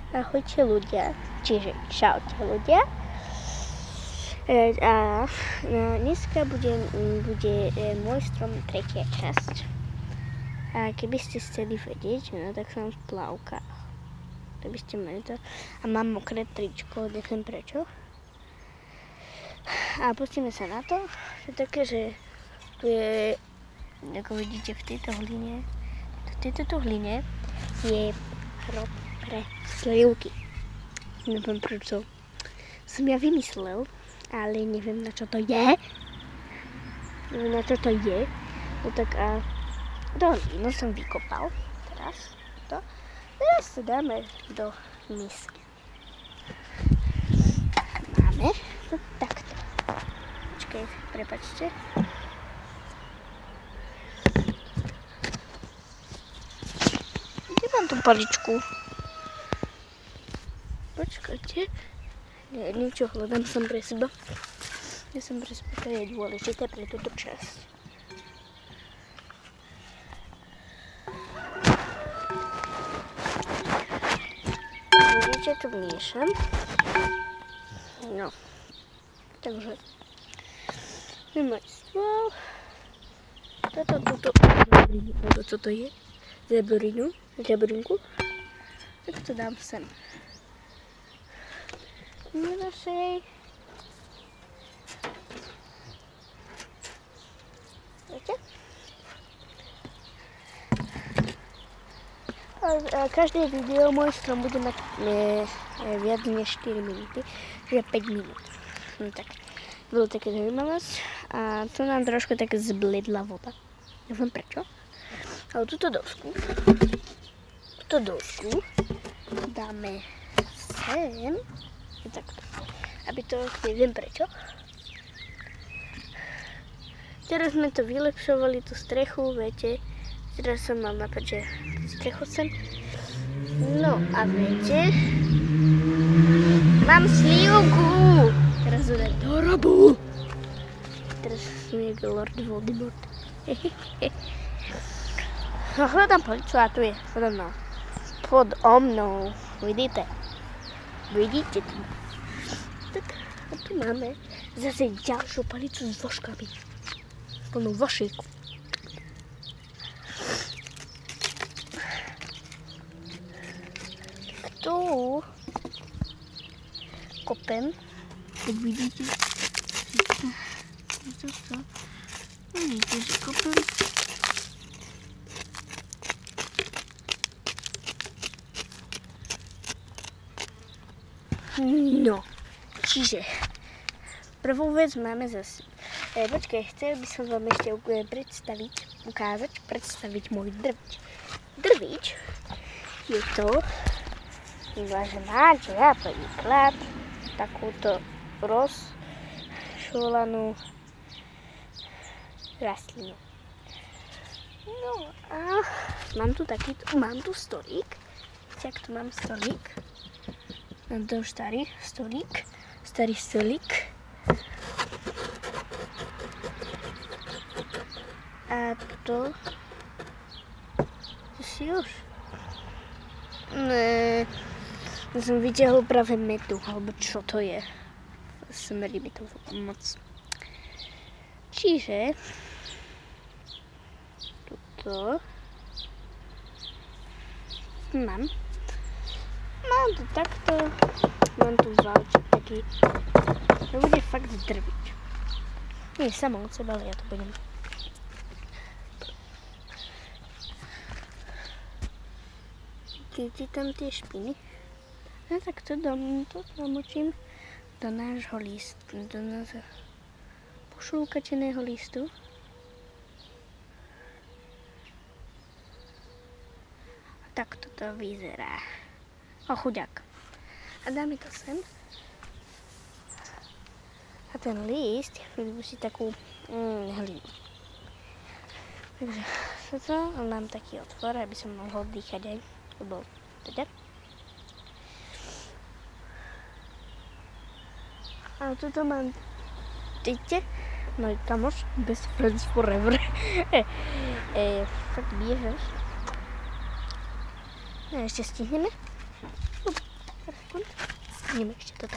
Ahojte ľudia, čiže čaute ľudia. A dneska bude môj strom tretia časť. A keby ste chceli vedieť, no tak som v plavkách. To by ste mali to. A mám mokré tričko, neviem prečo. A pustíme sa na to, že také, že tu je, ako vidíte v tejto hline je hrob pre slivky. Neviem prečo som ja vymyslel, ale neviem na čo to je. No tak a do hlínu som vykopal. Teraz to dáme do misky. Máme to takto. Počkej, prepáčte. Kde mám tú paličku? Počkajte. Nie, niečo hľadám som pre seba. To je dôležité pre túto časť. Vidíte, tu miešam. No. Takže môj stôl. Co to je? Žabrinku. Tak to dám sem. Nevašej. Viete? A každé video môj strom bude mať viac než 4 minúty, že 5 minút. No tak, bolo také zaujímavosť. A tu nám trošku tak zbledla voda. Neviem prečo. Ale túto dosku dáme sem. Takto. Aby to, neviem prečo. Teraz sme to vylepšovali, tú strechu, viete. Teraz som mal napad, že strechu sem. No a viete, mám slivku. Teraz idem do robu. Teraz som niekde Lord Voldemort. No hľadám policu a tu je, pod mnou. Vidíte tu. Tak a tu máme zase ďalšiu palicu s voškami. Plnú vošíku. Tu kopem. Tak vidíte. Vidíte, že kopem. No, čiže prvú vec máme zase. Počkaj, chcel by som vám ešte predstaviť môj drvič. Drvič je to, že máte napríklad takúto rozšolanú rastlinu. No a mám tu stolík. Tak tu mám stolík. Mám tu starý stolík. A to si už. Ja som vyťahol práve metu, alebo čo to je. Smrdí mi to moc. Čiže tuto mám to takto, mám tu valček taký, to bude fakt drviť. Nie samo od seba, ale ja to budem. Vidíte tam tie špiny? No tak to namočím do nášho listu, do nášho pošúkateného listu. A takto to vyzerá. O chudák. A dáme to sem. A ten list vypustí takú hlinu. Takže toto mám taký otvor, aby som mohol dýchať aj. Lebo teda. A toto mám, vidíte, môj kamoš, best friends forever. Tak biežaš. No ešte stihneme. Vypneme ještě toto.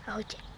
Ahojte.